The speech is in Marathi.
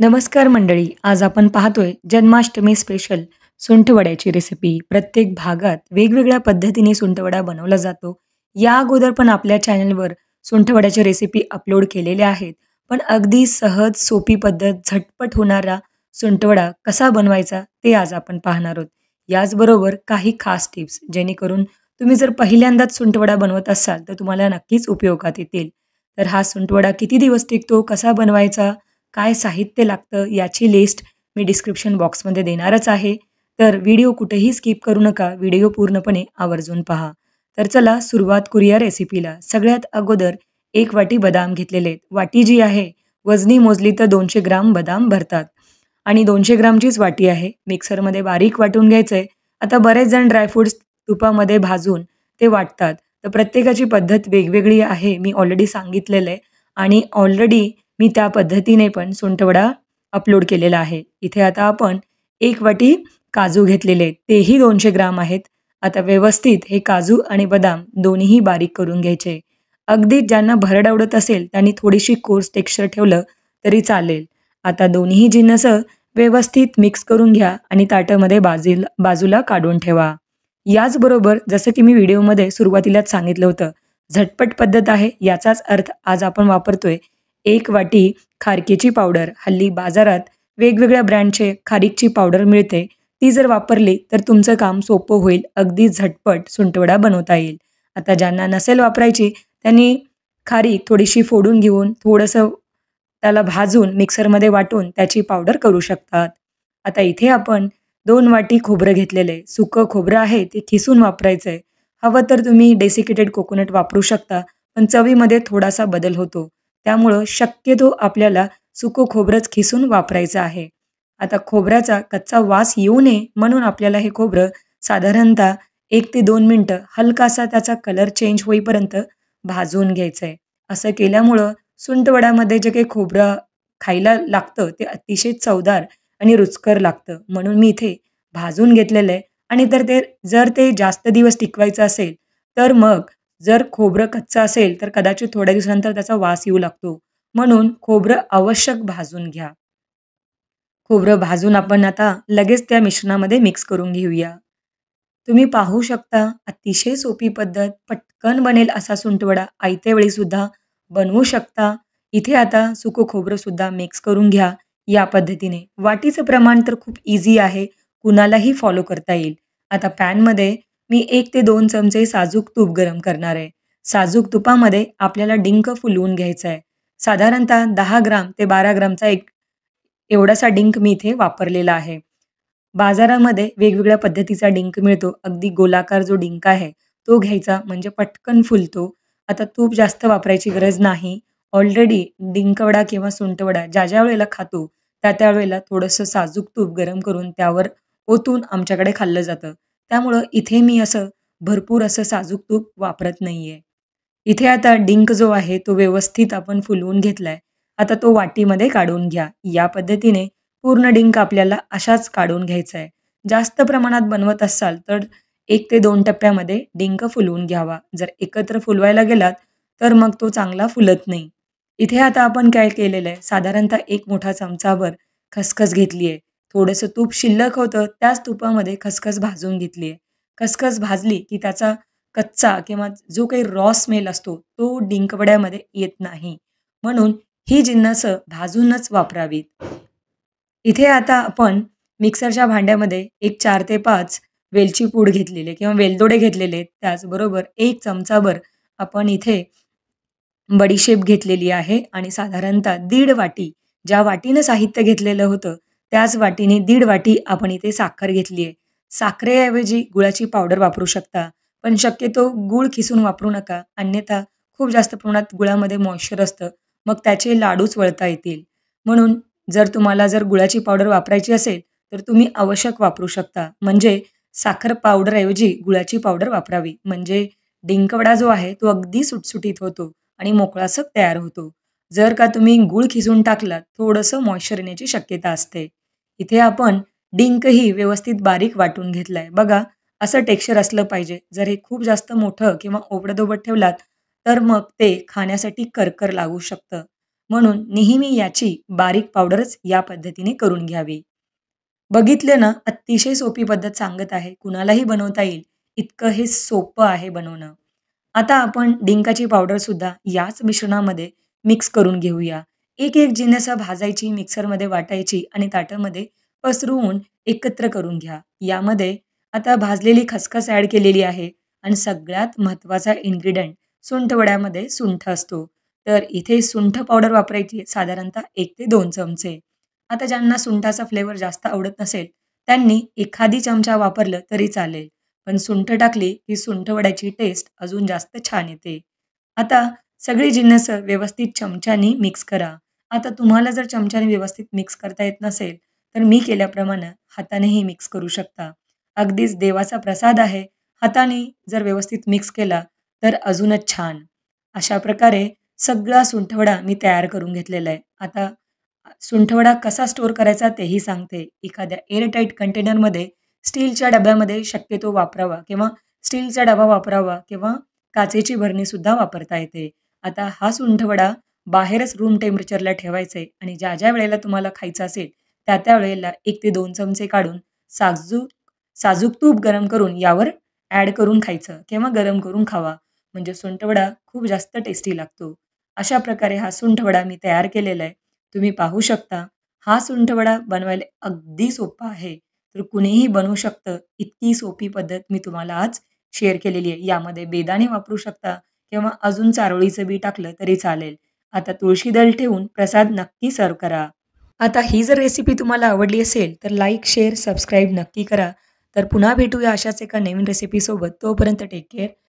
नमस्कार मंडळी. आज आपण पाहतोय जन्माष्टमी स्पेशल सुंठवड्याची रेसिपी. प्रत्येक भागात वेगवेगळ्या पद्धतीने सुंठवडा बनवला जातो. या अगोदर पण आपल्या चॅनलवर सुंठवड्याच्या रेसिपी अपलोड केलेल्या आहेत. पण अगदी सहज, सोपी पद्धत, झटपट होणारा सुंठवडा कसा बनवायचा ते आज आपण पाहणार आहोत. याचबरोबर काही खास टिप्स जेणेकरून तुम्ही जर पहिल्यांदाच सुंठवडा बनवत असाल तर तुम्हाला नक्कीच उपयोगात येतील. तर हा सुंठवडा किती दिवस टिकतो, कसा बनवायचा, काय साहित्य लागतं याची लिस्ट मी डिस्क्रिप्शन बॉक्समध्ये देणारच आहे. तर व्हिडिओ कुठेही स्किप करू नका. व्हिडिओ पूर्णपणे आवर्जून पहा. तर चला सुरुवात करूया रेसिपीला. सगळ्यात अगोदर 1 वाटी बदाम घेतलेले आहेत. वाटी जी आहे वजनी मोजली तर 200 ग्राम बदाम भरतात आणि 200 ग्रामचीच वाटी आहे. मिक्सरमध्ये बारीक वाटून घ्यायचं आहे. आता बरेच जण ड्रायफ्रुट्स तुपामध्ये भाजून ते वाटतात. तर प्रत्येकाची पद्धत वेगवेगळी आहे. मी ऑलरेडी सांगितलेलं आहे आणि ऑलरेडी मी त्या पद्धतीने पण सुंठवडा अपलोड केलेला आहे. इथे आता आपण 1 वाटी काजू घेतलेले आहेत. तेही 200 ग्राम आहेत. आता व्यवस्थित हे काजू आणि बदाम दोन्हीही बारीक करून घ्यायचे. अगदी ज्यांना भरड आवडत असेल त्यांनी थोडीशी कोर्स टेक्स्चर ठेवलं तरी चालेल. आता दोन्ही जिन्नस व्यवस्थित मिक्स करून घ्या आणि ताटामध्ये बाजूला काढून ठेवा. याचबरोबर जसं की मी व्हिडिओमध्ये सुरुवातीलाच सांगितलं होतं, झटपट पद्धत आहे. याचाच अर्थ आज आपण वापरतोय 1 वाटी खारकेची पावडर. हल्ली बाजारात वेगवेगळ्या ब्रँडचे खारीकची पावडर मिळते. ती जर वापरली तर तुमचं काम सोपं होईल. अगदी झटपट सुंठवडा बनवता येईल. आता ज्यांना नसेल वापरायची त्यांनी खारीक थोडीशी फोडून घेऊन थोडंसं त्याला भाजून मिक्सरमध्ये वाटून त्याची पावडर करू शकतात. आता इथे आपण 2 वाटी खोबरं घेतलेलं आहे. सुकं खोबरं आहे ते खिसून वापरायचं आहे. हवं तर तुम्ही डेसिकेटेड कोकोनट वापरू शकता, पण चवीमध्ये थोडासा बदल होतो. त्यामुळं शक्यतो आपल्याला सुकं खोबरंच खिसून वापरायचं आहे. आता खोबऱ्याचा कच्चा वास येऊ नये म्हणून आपल्याला हे खोबरं साधारणतः 1 ते 2 मिनिटं हलकासा त्याचा कलर चेंज होईपर्यंत भाजून घ्यायचं आहे. असं केल्यामुळं सुंठवड्यामध्ये जे काही खोबरं खायला लागतं ते अतिशय चवदार आणि रुचकर लागतं. म्हणून मी इथे भाजून घेतलेलं आहे आणि जर ते जास्त दिवस टिकवायचं असेल, तर मग जर खोबरं कच्चं असेल, तर कदाचित थोड्या दिवसानंतर त्याचा वास येऊ लागतो. म्हणून खोबरं आवश्यक भाजून घ्या. खोबरं भाजून आपण आता लगेच त्या मिश्रणामध्ये मिक्स करून घेऊया. तुम्ही पाहू शकता अतिशय सोपी पद्धत, पटकन बनेल असा सुंठवडा आयत्या वेळीसुद्धा बनवू शकता. इथे आता सुकं खोबरंसुद्धा मिक्स करून घ्या या पद्धतीने. वाटीचं प्रमाण तर खूप ईझी आहे. कुणालाही फॉलो करता येईल. आता पॅनमध्ये मी 1 ते 2 चमचे साजूक तूप गरम करणार आहे. साजूक तुपामध्ये आपल्याला डिंक फुलवून घ्यायचा आहे. साधारणतः 10 ग्राम ते 12 ग्रामचा एक एवढासा डिंक मी इथे वापरलेला आहे. बाजारामध्ये वेगवेगळ्या पद्धतीचा डिंक मिळतो. अगदी गोलाकार जो डिंक आहे, तो घ्यायचा म्हणजे पटकन फुलतो. आता तूप जास्त वापरायची गरज नाही. ऑलरेडी डिंकवडा किंवा सुंठवडा ज्या वेळेला खातो, त्या वेळेला थोडंसं साजूक तूप गरम करून त्यावर ओतून आमच्याकडे खाल्लं जातं. त्यामुळं इथे मी असं भरपूर असं साजूक तूप वापरत नाहीये. इथे आता डिंक जो आहे तो व्यवस्थित आपण फुलवून घेतलाय. आता तो वाटीमध्ये काढून घ्या. या पद्धतीने पूर्ण डिंक आपल्याला अशाच काढून घ्यायचा आहे. जास्त प्रमाणात बनवत असाल तर 1 ते 2 टप्प्यामध्ये डिंक फुलवून घ्यावा. जर एकत्र फुलवायला गेलात तर मग तो चांगला फुलत नाही. इथे आता आपण काय केलेलं आहे, साधारणतः 1 मोठा चमचाभर खसखस घेतली आहे. थोडंसं तूप शिल्लक होतं, त्याच तुपामध्ये खसखस भाजून घेतली आहे. खसखस भाजली की त्याचा कच्चा किंवा जो काही रॉ स्मेल असतो, तो डिंकवड्यामध्ये येत नाही. म्हणून ही जिन्नसं भाजूनच वापरावीत. इथे आता आपण मिक्सरच्या भांड्यामध्ये एक 4 ते 5 वेलची पूड घेतलेली आहे किंवा वेलदोडे घेतलेले आहेत. त्याचबरोबर 1 चमचाभर आपण इथे बडीशेप घेतलेली आहे आणि साधारणतः दीड वाटी, ज्या वाटीनं साहित्य घेतलेलं होतं, त्याच वाटीने दीड वाटी आपण इथे साखर घेतली आहे. साखरेऐवजी गुळाची पावडर वापरू शकता, पण शक्यतो गूळ खिसून वापरू नका. अन्यथा खूप जास्त प्रमाणात गुळामध्ये मॉइश्चर असतं, मग त्याचे लाडूच वळता येतील. म्हणून जर गुळाची पावडर वापरायची असेल, तर तुम्ही आवश्यक वापरू शकता. म्हणजे साखर पावडरऐवजी गुळाची पावडर वापरावी. म्हणजे डिंकवडा जो आहे, तो अगदी सुटसुटीत होतो आणि मोकळासक तयार होतो. जर का तुम्ही गूळ खिसून टाकलात, थोडंसं मॉइश्चर येण्याची शक्यता असते. इथे आपण डिंकही व्यवस्थित बारीक वाटून घेतलाय. बघा, असं टेक्स्चर असलं पाहिजे. जर हे खूप जास्त मोठं किंवा ओबडधोबड ठेवलात, तर मग ते खाण्यासाठी करकर लागू शकतं. म्हणून नेहमी याची बारीक पावडरच या पद्धतीने करून घ्यावी. बघितलं ना, अतिशय सोपी पद्धत सांगत आहे. कुणालाही बनवता येईल, इतकं हे सोपं आहे बनवणं. आता आपण डिंकाची पावडरसुद्धा याच मिश्रणामध्ये मिक्स करून घेऊया. एक-एक जिन्नस भाजायची, मिक्सरमध्ये वाटायची आणि ताटामध्ये पसरवून एकत्र करून घ्या. यामध्ये आता भाजलेली खसखस ॲड केलेली आहे आणि सगळ्यात महत्त्वाचा इन्ग्रीडियंट सुंठवड्यामध्ये सुंठ असतो. तर इथे सुंठ पावडर वापरायची साधारणतः 1 ते 2 चमचे. आता ज्यांना सुंठाचा फ्लेवर जास्त आवडत नसेल, त्यांनी एखादी चमचा वापरलं तरी चालेल. पण सुंठ टाकली की सुंठ वड्याची टेस्ट अजून जास्त छान येते. आता सगळी जिन्नस व्यवस्थित चमच्यानी मिक्स करा. आता तुम्हाला जर चमच्याने व्यवस्थित मिक्स करता येत नसेल, तर मी केल्याप्रमाणे हातानेही मिक्स करू शकता. अगदीच देवाचा प्रसाद आहे. हाताने जर व्यवस्थित मिक्स केला, तर अजूनच छान. अशा प्रकारे सगळा सुंठवडा मी तयार करून घेतलेला आहे. आता सुंठवडा कसा स्टोअर करायचा तेही सांगते. एखाद्या एअरटाईट कंटेनरमध्ये स्टीलच्या डब्यामध्ये शक्यतो वापरावा किंवा स्टीलचा डबा वापरावा किंवा काचेची भरणीसुद्धा वापरता येते. आता हा सुंठवडा बाहेरच रूम टेम्परेचरला ठेवायचा आहे आणि ज्या वेळेला तुम्हाला खायचा असेल, त्या वेळेला 1 ते 2 चमचे काढून साजूक साजूक तूप गरम करून यावर ॲड करून खायचं किंवा गरम करून खावा. म्हणजे सुंठवडा खूप जास्त टेस्टी लागतो. अशा प्रकारे हा सुंठवडा मी तयार केलेला आहे. तुम्ही पाहू शकता, हा सुंठवडा बनवायला अगदी सोपा आहे. तर कुणीही बनवू शकतं, इतकी सोपी पद्धत मी तुम्हाला आज शेअर केलेली आहे. यामध्ये बेदाणे वापरू शकता किंवा अजून चारोळीचं बी टाकलं तरी चालेल. आता तुळशी दल ठेवून प्रसाद नक्की सर्व्ह करा. आता ही जर रेसिपी तुम्हाला आवडली असेल, तर लाईक, शेअर, सबस्क्राईब नक्की करा. तर पुन्हा भेटूया अशाच एका नवीन रेसिपीसोबत. तोपर्यंत टेक केअर.